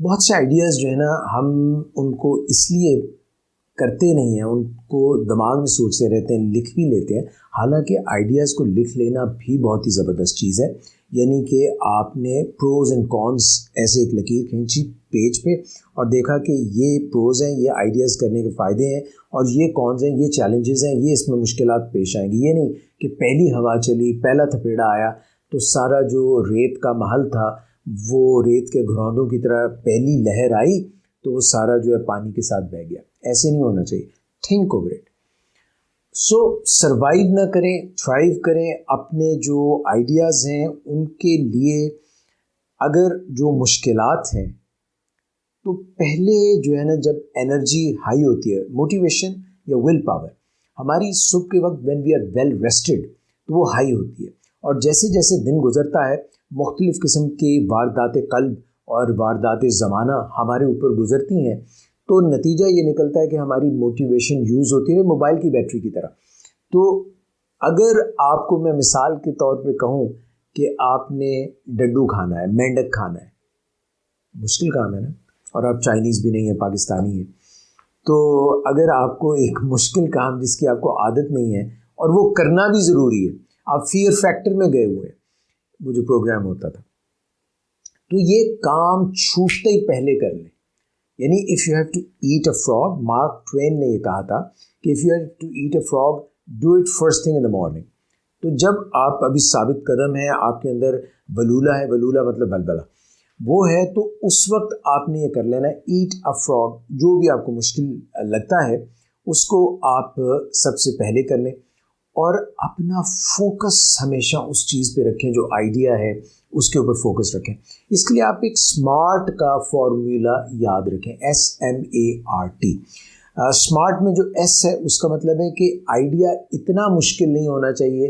بہت سے آئیڈیاز جو ہے نا ہم ان کو اس لیے کرتے نہیں ہیں، ان کو دماغ میں سوچتے رہتے ہیں، لکھ بھی لیتے ہیں، حالانکہ آئیڈیاز کو لکھ لینا بھی بہت ہی زبردست چیز ہے. یعنی کہ آپ نے پروز اینڈ کونس ایسے ایک لکیر کھینچی پیج پہ اور دیکھا کہ یہ پروز ہیں، یہ آئیڈیاز کرنے کے فائدے ہیں، اور یہ کونز ہیں، یہ چیلنجز ہیں، یہ اس میں مشکلات پیش آئیں گی. یہ نہیں کہ پہلی ہوا چلی، پہلا تھپیڑا آیا تو سارا جو ریت کا محل تھا وہ ریت کے گھروندوں کی طرح پہلی لہر آئی تو وہ سارا جو ہے پانی کے ساتھ بہہ گیا. ایسے نہیں ہونا چاہیے. Think over it. So survive نہ کریں، تھرائیو کریں. اپنے جو آئیڈیاز ہیں ان کے لیے اگر جو مشکلات ہیں تو پہلے جو ہے نا جب انرجی ہائی ہوتی ہے، موٹیویشن یا ول پاور ہماری صبح کے وقت when we are well rested تو وہ ہائی ہوتی ہے، اور جیسے جیسے دن گزرتا ہے مختلف قسم کی واردات قلب اور واردات زمانہ ہمارے اوپر گزرتی ہیں تو نتیجہ یہ نکلتا ہے کہ ہماری موٹیویشن یوز ہوتی ہے موبائل کی بیٹری کی طرح. تو اگر آپ کو میں مثال کے طور پہ کہوں کہ آپ نے ڈڈو کھانا ہے، مینڈک کھانا ہے، مشکل کام ہے نا، اور آپ چائنیز بھی نہیں ہیں، پاکستانی ہیں، تو اگر آپ کو ایک مشکل کام جس کی آپ کو عادت نہیں ہے اور وہ کرنا بھی ضروری ہے، آپ فیئر فیکٹر میں گئے ہوئے ہیں، وہ جو پروگرام ہوتا تھا، تو یہ کام چھوٹتے ہی پہلے کر لیں. یعنی if you have to eat a frog, Mark Twain نے یہ کہا تھا کہ if you have to eat a frog do it first thing in the morning. تو جب آپ ابھی ثابت قدم ہیں، آپ کے اندر ولولہ ہے، ولولہ مطلب بلبلہ وہ ہے، تو اس وقت آپ نے یہ کر لینا ہے ایٹ اے فراگ. جو بھی آپ کو مشکل لگتا ہے اس کو آپ سب سے پہلے کر لیں، اور اپنا فوکس ہمیشہ اس چیز پہ رکھیں جو آئیڈیا ہے اس کے اوپر فوکس رکھیں. اس کے لیے آپ ایک اسمارٹ کا فارمولا یاد رکھیں، SMART. اسمارٹ میں جو ایس ہے اس کا مطلب ہے کہ آئیڈیا اتنا مشکل نہیں ہونا چاہیے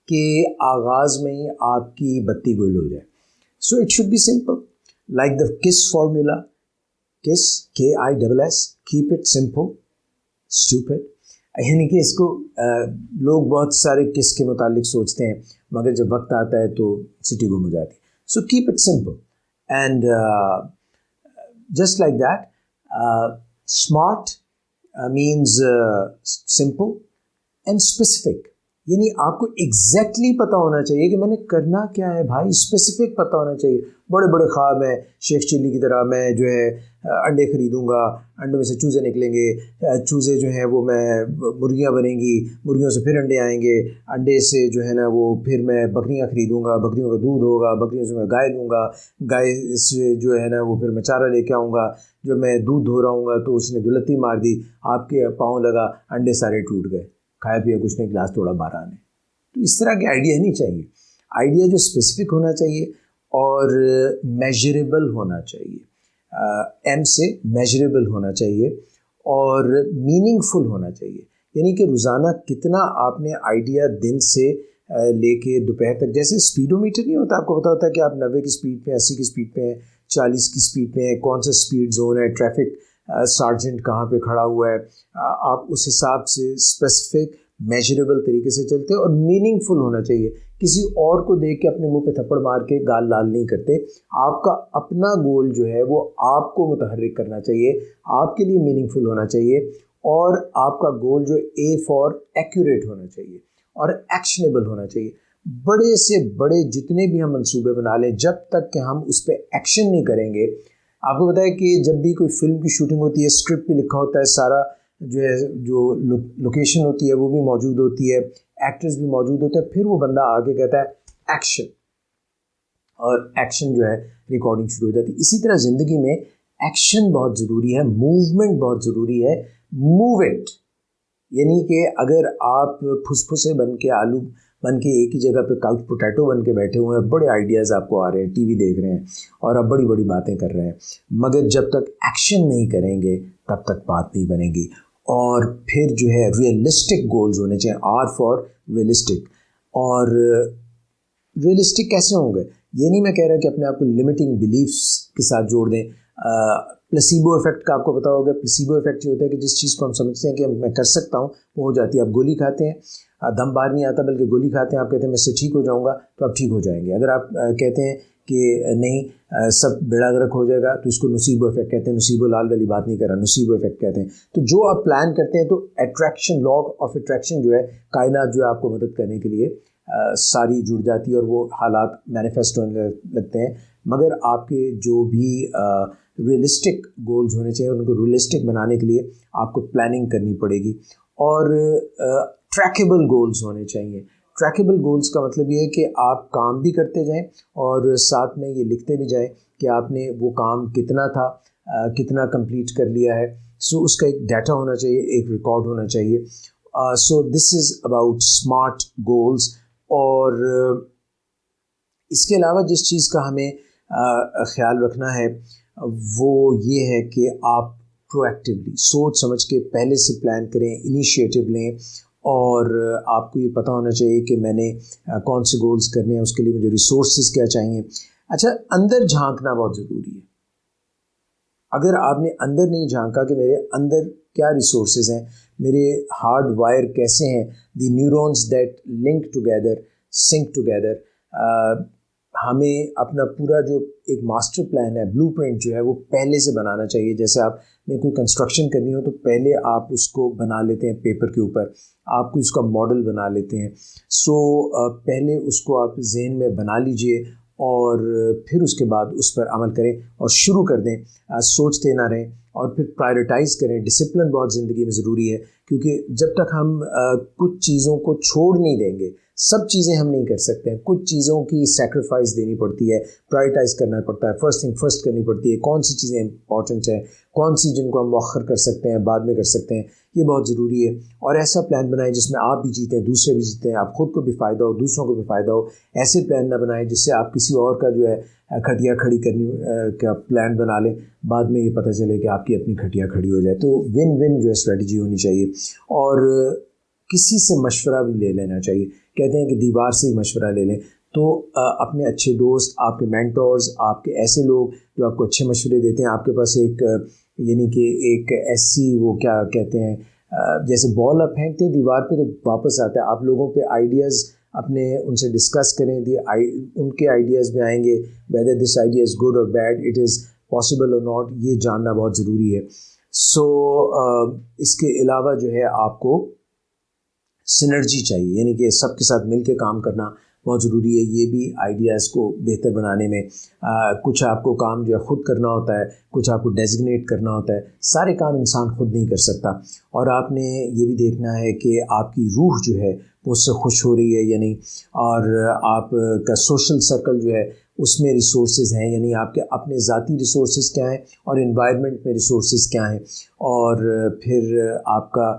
کہ آغاز میں ہی آپ کی بتی گل ہو جائے. So it should be simple like the KISS formula. KISS KISS، keep it simple stupid. یعنی کہ اس کو لوگ بہت سارے کس کے متعلق سوچتے ہیں مگر جب وقت آتا ہے تو سٹی گم ہو جاتی ہے. So keep it simple and just like that. SMART means simple and specific. یعنی آپ کو ایگزیکٹلی پتہ ہونا چاہیے کہ میں نے کرنا کیا ہے بھائی. اسپیسیفک پتہ ہونا چاہیے. بڑے بڑے خواب ہیں شیخ چلی کی طرح، میں جو ہے انڈے خریدوں گا، انڈوں میں سے چوزے نکلیں گے، چوزے جو ہیں وہ میں مرغیاں بنیں گی، مرغیوں سے پھر انڈے آئیں گے، انڈے سے جو ہے نا وہ پھر میں بکریاں خریدوں گا، بکریوں کا دودھ ہوگا، بکریوں سے میں گائے لوں گا، گائے سے جو ہے نا وہ پھر میں چارہ لے کے آؤں گا. جب میں دودھ دھو رہا ہوں گا تو اس نے دلتی مار دی، آپ کے پاؤں لگا، انڈے سارے ٹوٹ گئے، کھایا پیا کچھ نہیں، گلاس توڑا 12 نے. تو اس طرح کے آئیڈیا نہیں چاہیے. آئیڈیا جو اسپیسیفک ہونا چاہیے اور میجریبل ہونا چاہیے. ایم سے میجریبل ہونا چاہیے اور میننگ فل ہونا چاہیے. یعنی کہ روزانہ کتنا آپ نے آئیڈیا دن سے لے کے دوپہر تک، جیسے اسپیڈو میٹر نہیں ہوتا، آپ کو پتا ہوتا ہے کہ آپ 90 کی اسپیڈ پہ، 80 کی اسپیڈ پہ ہیں، 40 کی اسپیڈ پہ ہیں، کون سا اسپیڈ زون ہے، ٹریفک سارجنٹ کہاں پہ کھڑا ہوا ہے. آپ اس حساب سے اسپیسیفک میجریبل طریقے سے چلتے ہیں اور میننگ فل ہونا چاہیے. کسی اور کو دیکھ کے اپنے منہ پہ تھپڑ مار کے گال لال نہیں کرتے. آپ کا اپنا گول جو ہے وہ آپ کو متحرک کرنا چاہیے، آپ کے لیے میننگ فل ہونا چاہیے، اور آپ کا گول جو A فار ایکوریٹ ہونا چاہیے اور ایکشنیبل ہونا چاہیے. بڑے سے بڑے جتنے بھی ہم منصوبے بنا لیں، جب تک کہ ہم اس پہ ایکشن نہیں کریں گے. آپ کو پتہ ہے کہ جب بھی کوئی فلم کی شوٹنگ ہوتی ہے، اسکرپٹ پہ لکھا ہوتا ہے سارا، جو ہے جو لوکیشن ہوتی ہے وہ بھی موجود ہوتی ہے، ایکٹرز بھی موجود ہوتے ہیں، پھر وہ بندہ آگے کہتا ہے ایکشن، اور ایکشن جو ہے ریکارڈنگ شروع ہو جاتی ہے. اسی طرح زندگی میں ایکشن بہت ضروری ہے، موومنٹ بہت ضروری ہے. Move it. یعنی کہ اگر آپ پھسے بن کے، آلو بن کے ایک ہی جگہ پہ کاؤچ پوٹیٹو بن کے بیٹھے ہوئے ہیں، بڑے آئیڈیاز آپ کو آ رہے ہیں، ٹی وی دیکھ رہے ہیں اور آپ بڑی بڑی باتیں کر رہے ہیں، مگر جب تک ایکشن نہیں کریں گے تب تک بات نہیں بنے گی. اور پھر جو ہے ریئلسٹک گولز ہونے چاہیے، آر فار ریئلسٹک. اور ریئلسٹک کیسے ہوں گے؟ یہ نہیں میں کہہ رہا کہ اپنے آپ کو لمیٹنگ بلیفس کے ساتھ جوڑ دیں. پلیسیبو ایفیکٹ کا آپ کو پتا ہوگا. پلیسیبو ایفیکٹ یہ ہوتا ہے کہ جس چیز کو ہم سمجھتے ہیں کہ میں کر سکتا ہوں وہ ہو جاتی ہے. آپ گولی کھاتے ہیں، دم باہر نہیں آتا بلکہ گولی کھاتے ہیں، آپ کہتے ہیں میں اس سے ٹھیک ہو جاؤں گا تو آپ ٹھیک ہو جائیں گے. اگر آپ کہتے ہیں کہ نہیں سب بیڑا غرق ہو جائے گا تو اس کو نصیب افیکٹ کہتے ہیں. نصیب و لال والی بات نہیں کر رہا, نصیب افیکٹ کہتے ہیں. تو جو آپ پلان کرتے ہیں تو اٹریکشن, لا آف اٹریکشن جو ہے, کائنات جو ہے آپ کو مدد کرنے کے لیے ساری جڑ جاتی ہے اور وہ حالات مینیفیسٹ ہونے لگتے ہیں. مگر آپ کے جو بھی ریئلسٹک گولز ہونے چاہیے ان کو ریئلسٹک بنانے کے لیے آپ کو پلاننگ کرنی پڑے گی. اور ٹریکیبل گولز ہونے چاہیے. ٹریکیبل گولز کا مطلب یہ ہے کہ آپ کام بھی کرتے جائیں اور ساتھ میں یہ لکھتے بھی جائیں کہ آپ نے وہ کام کتنا تھا, کتنا کمپلیٹ کر لیا ہے. سو اس کا ایک ڈیٹا ہونا چاہیے, ایک ریکارڈ ہونا چاہیے. سو دس از اباؤٹ اسمارٹ گولز. اور اس کے علاوہ جس چیز کا ہمیں خیال رکھنا ہے وہ یہ ہے کہ آپ پرو ایکٹیولی سوچ سمجھ کے پہلے سے پلان کریں, انیشیٹو لیں. اور آپ کو یہ پتہ ہونا چاہیے کہ میں نے کون سے گولز کرنے ہیں, اس کے لیے مجھے ریسورسز کیا چاہیے. اچھا, اندر جھانکنا بہت ضروری ہے. اگر آپ نے اندر نہیں جھانکا کہ میرے اندر کیا ریسورسز ہیں, میرے ہارڈ وائر کیسے ہیں, the neurons that link together sync together. ہمیں اپنا پورا جو ایک ماسٹر پلان ہے, بلو پرنٹ جو ہے وہ پہلے سے بنانا چاہیے. جیسے آپ نے کوئی کنسٹرکشن کرنی ہو تو پہلے آپ اس کو بنا لیتے ہیں پیپر کے اوپر, آپ کو اس کا ماڈل بنا لیتے ہیں. سو پہلے اس کو آپ ذہن میں بنا لیجئے اور پھر اس کے بعد اس پر عمل کریں اور شروع کر دیں. سوچتے نہ رہیں اور پھر پرائیورٹائز کریں. ڈسپلن بہت زندگی میں ضروری ہے, کیونکہ جب تک ہم کچھ چیزوں کو چھوڑ نہیں دیں گے, سب چیزیں ہم نہیں کر سکتے ہیں. کچھ چیزوں کی سیکریفائس دینی پڑتی ہے, پرائیورٹائز کرنا پڑتا ہے, فرسٹ تھنگ فرسٹ کرنی پڑتی ہے. کون سی چیزیں امپورٹنٹ ہیں, کون سی جن کو ہم مؤخر کر سکتے ہیں, بعد میں کر سکتے ہیں, یہ بہت ضروری ہے. اور ایسا پلان بنائیں جس میں آپ بھی جیتیں, دوسرے بھی جیتیں, آپ خود کو بھی فائدہ ہو, دوسروں کو بھی فائدہ ہو. ایسے پلان نہ بنائیں جس سے آپ کسی اور کا جو ہے کھٹیا کھڑی کرنی کا پلان بنا لیں, بعد میں یہ پتہ چلے کہ آپ کی اپنی کھٹیا کھڑی ہو جائے. تو ون ون جو ہے اسٹریٹجی ہونی چاہیے. اور کسی سے مشورہ بھی لے لینا چاہیے. کہتے ہیں کہ دیوار سے ہی مشورہ لے لیں. تو اپنے اچھے دوست, آپ کے مینٹورز, آپ کے ایسے لوگ جو آپ کو اچھے مشورے دیتے ہیں, آپ کے پاس ایک یعنی کہ ایک ایسی وہ کیا کہتے ہیں, جیسے بال آپ پھینکتے ہیں دیوار پہ تو واپس آتا ہے. آپ لوگوں پہ آئیڈیاز اپنے ان سے ڈسکس کریں, ان کے آئیڈیاز بھی آئیں گے. Whether this idea is good اور بیڈ, اٹ از پاسبل اور ناٹ, یہ جاننا بہت ضروری ہے. سو اس کے علاوہ جو ہے آپ کو سنرجی چاہیے, یعنی کہ سب کے ساتھ مل کے کام کرنا بہت ضروری ہے. یہ بھی آئیڈیاز کو بہتر بنانے میں کچھ آپ کو کام جو ہے خود کرنا ہوتا ہے, کچھ آپ کو ڈیزگنیٹ کرنا ہوتا ہے. سارے کام انسان خود نہیں کر سکتا. اور آپ نے یہ بھی دیکھنا ہے کہ آپ کی روح جو ہے وہ اس سے خوش ہو رہی ہے یا نہیں, اور آپ کا سوشل سرکل جو ہے اس میں ریسورسز ہیں, یعنی آپ کے اپنے ذاتی ریسورسز کیا ہیں اور انوائرمنٹ میں ریسورسز کیا ہیں, اور پھر آپ کا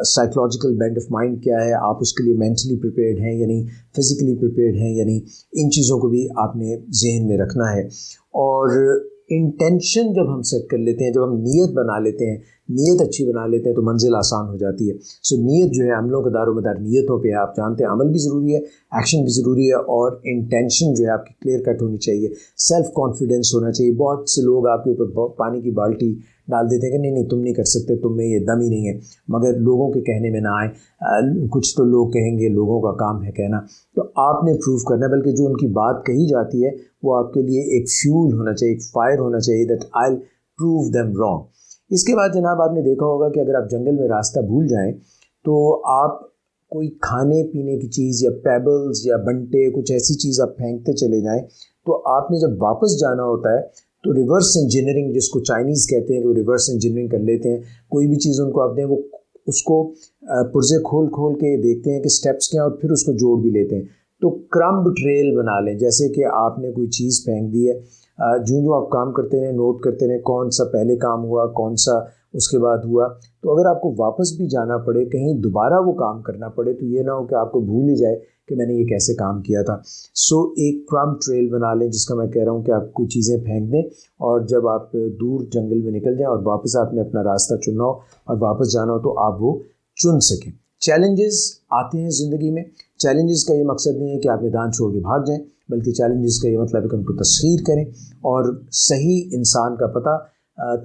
سائیکلوجیکل بینڈ آف مائنڈ کیا ہے, آپ اس کے لیے مینٹلی پریپیئرڈ ہیں یعنی فزیکلی پریپیئرڈ ہیں یعنی. ان چیزوں کو بھی آپ نے ذہن میں رکھنا ہے. اور انٹینشن جب ہم سیٹ کر لیتے ہیں, جب ہم نیت بنا لیتے ہیں, نیت اچھی بنا لیتے ہیں تو منزل آسان ہو جاتی ہے. سو نیت جو ہے عملوں کا دار و مدار نیتوں پہ ہے. آپ جانتے ہیں عمل بھی ضروری ہے, ایکشن بھی ضروری ہے, اور انٹینشن جو ہے آپ کی کلیئر کٹ ہونی چاہیے. سیلف کانفیڈنس ہونا چاہیے. بہت سے لوگ آپ کے اوپر پانی کی بالٹی ڈال دیتے ہیں کہ نہیں تم نہیں کر سکتے, تم میں یہ دم ہی نہیں ہے. مگر لوگوں کے کہنے میں نہ آئیں. کچھ تو لوگ کہیں گے, لوگوں کا کام ہے کہنا, تو آپ نے پروف کرنا ہے. بلکہ جو ان کی بات کہی جاتی ہے وہ آپ کے لیے ایک فیول ہونا چاہیے, ایک فائر ہونا چاہیے, that I will prove them wrong. اس کے بعد جناب آپ نے دیکھا ہوگا کہ اگر آپ جنگل میں راستہ بھول جائیں تو آپ کوئی کھانے پینے کی چیز یا پیبلز یا بنٹے, کچھ ایسی چیز آپ پھینکتے چلے جائیں, تو آپ نے جب واپس جانا ہوتا ہے تو ریورس انجینئرنگ, جس کو چائنیز کہتے ہیں کہ وہ ریورس انجینئرنگ کر لیتے ہیں. کوئی بھی چیز ان کو آپ دیں, وہ اس کو پرزے کھول کے دیکھتے ہیں کہ سٹیپس کیا ہیں, اور پھر اس کو جوڑ بھی لیتے ہیں. تو کرمب ٹریل بنا لیں. جیسے کہ آپ نے کوئی چیز پھینک دی ہے, جو آپ کام کرتے رہیں, نوٹ کرتے رہیں کون سا پہلے کام ہوا, کون سا اس کے بعد ہوا. تو اگر آپ کو واپس بھی جانا پڑے, کہیں دوبارہ وہ کام کرنا پڑے, تو یہ نہ ہو کہ آپ کو بھول ہی جائے کہ میں نے یہ کیسے کام کیا تھا. سو ایک کرمب ٹریل بنا لیں, جس کا میں کہہ رہا ہوں کہ آپ کوئی چیزیں پھینک دیں, اور جب آپ دور جنگل میں نکل جائیں اور واپس آپ نے اپنا راستہ چننا ہو اور واپس جانا ہو تو آپ وہ چن سکیں. چیلنجز آتے ہیں زندگی میں. چیلنجز کا یہ مقصد نہیں ہے کہ آپ میدان چھوڑ کے بھاگ جائیں, بلکہ چیلنجز کا یہ مطلب ہے کہ ان کو تسخیر کریں. اور صحیح انسان کا پتہ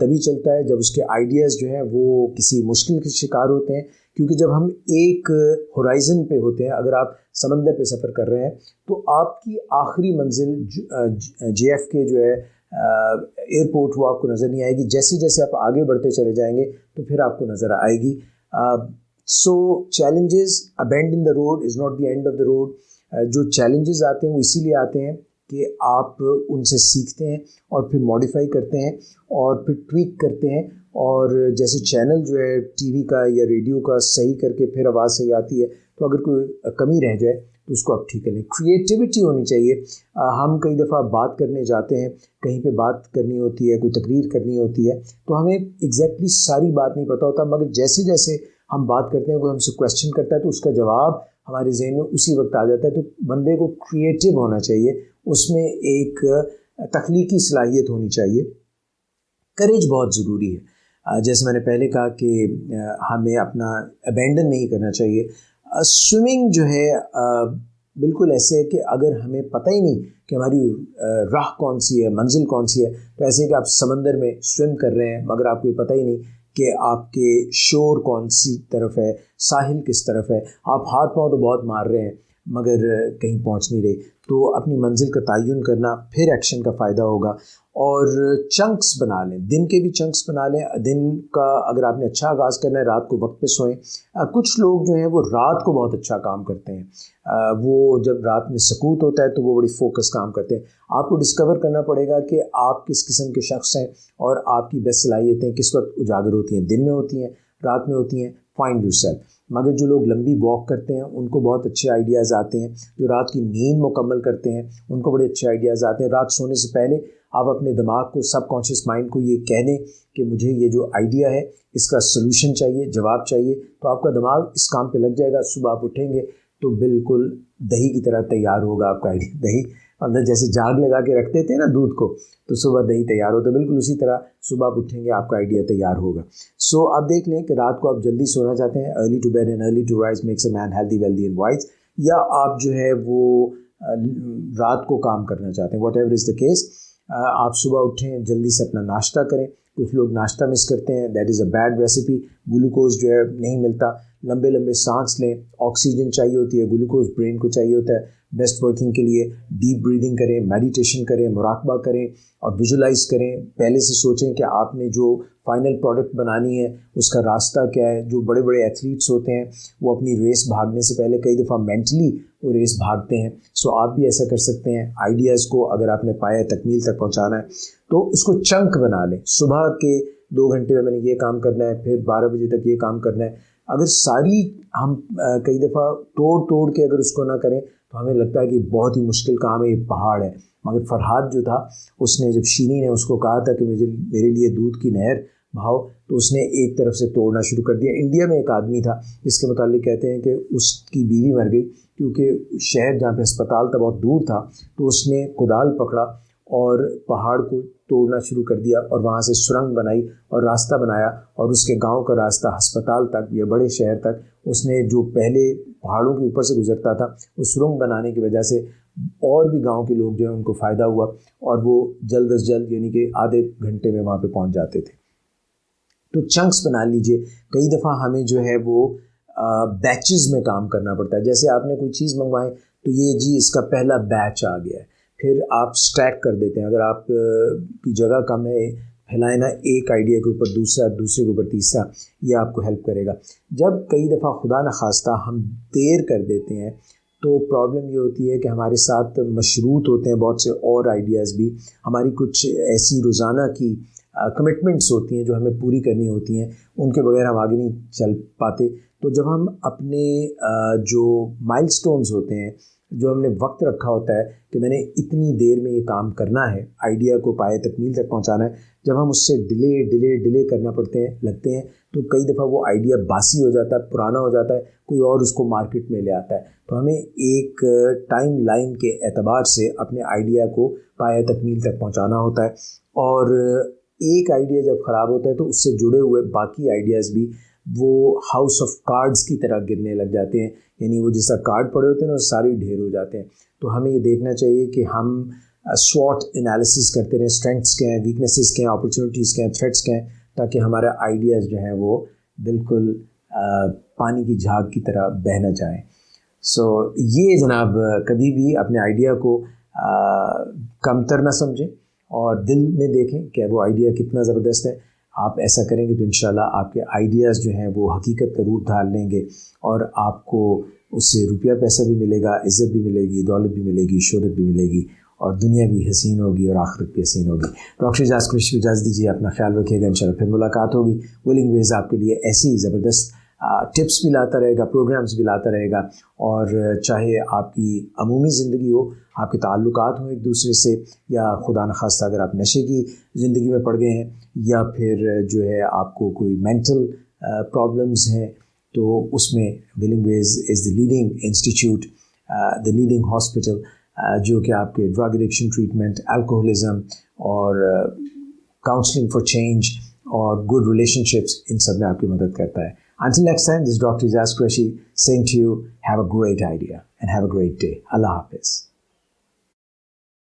تبھی چلتا ہے جب اس کے آئیڈیاز جو ہیں وہ کسی مشکل کے شکار ہوتے ہیں, کیونکہ جب ہم ایک ہورائزن پہ ہوتے ہیں، اگر آپ سمندر پہ سفر کر رہے ہیں تو آپ کی آخری منزل جے ایف کے جو ہے ایئرپورٹ، وہ آپ کو نظر نہیں آئے گی. جیسے جیسے آپ آگے بڑھتے چلے جائیں گے تو پھر آپ کو نظر آئے گی. سو challenges, abandon the road is not the end of the road. جو چیلنجز آتے ہیں وہ اسی لیے آتے ہیں کہ آپ ان سے سیکھتے ہیں اور پھر ماڈیفائی کرتے ہیں اور پھر ٹویک کرتے ہیں. اور جیسے چینل جو ہے ٹی وی کا یا ریڈیو کا صحیح کر کے پھر آواز صحیح آتی ہے، تو اگر کوئی کمی رہ جائے تو اس کو آپ ٹھیک کریں. کریٹیوٹی ہونی چاہیے. ہم کئی دفعہ بات کرنے جاتے ہیں، کہیں پہ بات کرنی ہوتی ہے، کوئی تقریر کرنی ہوتی ہے، تو ہمیں ایگزیکٹلی ساری بات نہیں پتہ ہوتا، مگر جیسے جیسے ہم بات کرتے ہیں، کوئی ہم سے کویشچن کرتا ہے تو اس کا جواب ہمارے ذہن میں اسی وقت آ جاتا ہے. تو بندے کو کریٹیو ہونا چاہیے، اس میں ایک تخلیقی صلاحیت ہونی چاہیے. کریج بہت ضروری ہے. جیسے میں نے پہلے کہا کہ ہمیں اپنا ابینڈن نہیں کرنا چاہیے. سوئمنگ جو ہے بالکل ایسے ہے کہ اگر ہمیں پتہ ہی نہیں کہ ہماری راہ کون سی ہے، منزل کون سی ہے، تو ایسے کہ آپ سمندر میں سوئم کر رہے ہیں مگر آپ کو یہ پتہ ہی نہیں کہ آپ کے شور کون سی طرف ہے، ساحل کس طرف ہے. آپ ہاتھ پاؤں تو بہت مار رہے ہیں مگر کہیں پہنچ نہیں رہے. تو اپنی منزل کا تعین کرنا پھر ایکشن کا فائدہ ہوگا. اور چنکس بنا لیں، دن کے بھی چنکس بنا لیں. دن کا اگر آپ نے اچھا آغاز کرنا ہے، رات کو وقت پہ سوئیں. کچھ لوگ جو ہیں وہ رات کو بہت اچھا کام کرتے ہیں. وہ جب رات میں سکوت ہوتا ہے تو وہ بڑی فوکس کام کرتے ہیں. آپ کو ڈسکور کرنا پڑے گا کہ آپ کس قسم کے شخص ہیں اور آپ کی بیسٹ صلاحیتیں کس وقت اجاگر ہوتی ہیں، دن میں ہوتی ہیں، رات میں ہوتی ہیں. Find your self. مگر جو لوگ لمبی واک کرتے ہیں ان کو بہت اچھے آئیڈیاز آتے ہیں. جو رات کی نیند مکمل کرتے ہیں ان کو بڑے اچھے آئیڈیاز آتے ہیں. رات سونے سے پہلے آپ اپنے دماغ کو، سب کانشیس مائنڈ کو یہ کہہ دیں کہ مجھے یہ جو آئیڈیا ہے اس کا سلوشن چاہیے، جواب چاہیے، تو آپ کا دماغ اس کام پہ لگ جائے گا. صبح آپ اٹھیں گے تو بالکل دہی کی طرح تیار ہوگا آپ کا آئیڈیا. دہی اندر جیسے جاگ لگا کے رکھتے تھے نا دودھ کو، تو صبح دہی تیار ہوتا ہے، بالکل اسی طرح صبح آپ اٹھیں گے آپ کا آئیڈیا تیار ہوگا. سو آپ دیکھ لیں کہ رات کو آپ جلدی سونا چاہتے ہیں، early to bed and early to rise makes a man healthy wealthy and wise, یا آپ جو ہے وہ رات کو کام کرنا چاہتے ہیں، what ever is the case. آپ صبح اٹھیں، جلدی سے اپنا ناشتہ کریں. کچھ لوگ ناشتہ مس کرتے ہیں، that is a bad recipe. Glucose جو ہے نہیں ملتا. لمبے لمبے سانس لیں، آکسیجن چاہیے ہوتی ہے، گلوکوز برین کو چاہیے ہوتا ہے بیسٹ ورکنگ کے لیے. ڈیپ بریدنگ کریں، میڈیٹیشن کریں، مراقبہ کریں اور ویژولائز کریں. پہلے سے سوچیں کہ آپ نے جو فائنل پروڈکٹ بنانی ہے اس کا راستہ کیا ہے. جو بڑے بڑے ایتھلیٹس ہوتے ہیں وہ اپنی ریس بھاگنے سے پہلے کئی دفعہ مینٹلی وہ ریس بھاگتے ہیں. سو آپ بھی ایسا کر سکتے ہیں. آئیڈیاز کو اگر آپ نے پایا تکمیل تک پہنچانا ہے تو اس کو چنک بنا لیں. صبح کے 2 گھنٹے میں نے یہ کام کرنا ہے، پھر 12 بجے تک یہ کام کرنا ہے. اگر ساری ہم کئی دفعہ توڑ کے اگر اس کو نہ کریں تو ہمیں لگتا ہے کہ بہت ہی مشکل کام ہے، یہ پہاڑ ہے. مگر فرحاد جو تھا، اس نے جب شینی نے اس کو کہا تھا کہ میرے لیے دودھ کی نہر بہاؤ، تو اس نے ایک طرف سے توڑنا شروع کر دیا. انڈیا میں ایک آدمی تھا جس کے متعلق کہتے ہیں کہ اس کی بیوی مر گئی کیونکہ شہر جہاں پہ ہسپتال تھا بہت دور تھا، تو اس نے کدال پکڑا اور پہاڑ کو توڑنا شروع کر دیا اور وہاں سے سرنگ بنائی اور راستہ بنایا. اور اس کے گاؤں کا راستہ ہسپتال تک یا بڑے شہر تک اس نے، جو پہلے پہاڑوں کے اوپر سے گزرتا تھا، اس سرنگ بنانے کی وجہ سے اور بھی گاؤں کے لوگ جو ہیں ان کو فائدہ ہوا اور وہ جلد از جلد یعنی کہ آدھے گھنٹے میں وہاں پہ پہنچ جاتے تھے. تو چنکس بنا لیجئے. کئی دفعہ ہمیں جو ہے وہ بیچز میں کام کرنا پڑتا ہے. جیسے آپ نے کوئی چیز منگوائیں تو یہ جی اس کا پہلا بیچ آ گیا ہے، پھر آپ سٹیک کر دیتے ہیں. اگر آپ کی جگہ کم ہے، پھیلائیں نا ایک آئیڈیا کے اوپر دوسرا، دوسرے کے اوپر تیسرا، یہ آپ کو ہیلپ کرے گا. جب کئی دفعہ خدا نخواستہ ہم دیر کر دیتے ہیں تو پرابلم یہ ہوتی ہے کہ ہمارے ساتھ مشروط ہوتے ہیں بہت سے اور آئیڈیاز بھی. ہماری کچھ ایسی روزانہ کی کمٹمنٹس ہوتی ہیں جو ہمیں پوری کرنی ہوتی ہیں، ان کے بغیر ہم آگے نہیں چل پاتے. تو جب ہم اپنے جو مائل سٹونز ہوتے ہیں، جو ہم نے وقت رکھا ہوتا ہے کہ میں نے اتنی دیر میں یہ کام کرنا ہے، آئیڈیا کو پائے تکمیل تک پہنچانا ہے، جب ہم اس سے ڈیلے کرنا لگتے ہیں تو کئی دفعہ وہ آئیڈیا باسی ہو جاتا ہے، پرانا ہو جاتا ہے، کوئی اور اس کو مارکیٹ میں لے آتا ہے. تو ہمیں ایک ٹائم لائن کے اعتبار سے اپنے آئیڈیا کو پائے تکمیل تک پہنچانا ہوتا ہے. اور ایک آئیڈیا جب خراب ہوتا ہے تو اس سے جڑے ہوئے باقی آئیڈیاز بھی وہ ہاؤس آف کارڈز کی طرح گرنے لگ جاتے ہیں. یعنی وہ جیسا کارڈ پڑے ہوتے ہیں نا وہ سارے ڈھیر ہو جاتے ہیں. تو ہمیں یہ دیکھنا چاہیے کہ ہم SWOT انالیسس کرتے رہیں، اسٹرینگتھس کیا ہیں، ویکنیسز کیا ہیں، اپرچونیٹیز کیا ہیں، تھریٹس کیا ہیں، تاکہ ہمارے آئیڈیاز جو ہیں وہ بالکل پانی کی جھاگ کی طرح بہہ نہ جائیں. سو یہ جناب کبھی بھی اپنے آئیڈیا کو کمتر نہ سمجھیں اور دل میں دیکھیں کہ وہ آئیڈیا کتنا زبردست ہے. آپ ایسا کریں گے تو انشاءاللہ آپ کے آئیڈیاز جو ہیں وہ حقیقت کا روپ ڈھال لیں گے اور آپ کو اس سے روپیہ پیسہ بھی ملے گا, عزت بھی ملے گی, دولت بھی ملے گی, شہرت بھی ملے گی اور دنیا بھی حسین ہوگی اور آخرت بھی حسین ہوگی. ڈاکٹر اعجاز قریشی کو اجازت دیجیے, اپنا خیال رکھیے گا. انشاءاللہ پھر ملاقات ہوگی. ولنگ ویز آپ کے لیے ایسی زبردست ٹپس بھی لاتا رہے گا, پروگرامز بھی لاتا رہے گا. اور چاہے آپ کی عمومی زندگی ہو, آپ کے تعلقات ہوں ایک دوسرے سے, یا خدا نخواستہ اگر آپ نشے کی زندگی میں پڑ گئے ہیں, یا پھر جو ہے آپ کو کوئی مینٹل پرابلمز ہیں, تو اس میں ولنگ ویز از دی لیڈنگ انسٹیٹیوٹ, دی لیڈنگ ہاسپٹل, جو کہ آپ کے ڈرگ ایڈکشن ٹریٹمنٹ, الکوہولزم اور کاؤنسلنگ فار چینج اور گڈ ریلیشن شپس, ان سب میں آپ کی مدد کرتا ہے. Until next time, this is Dr. Eajaz Qureshi saying to you, have a great idea and have a great day. Allah Hafiz.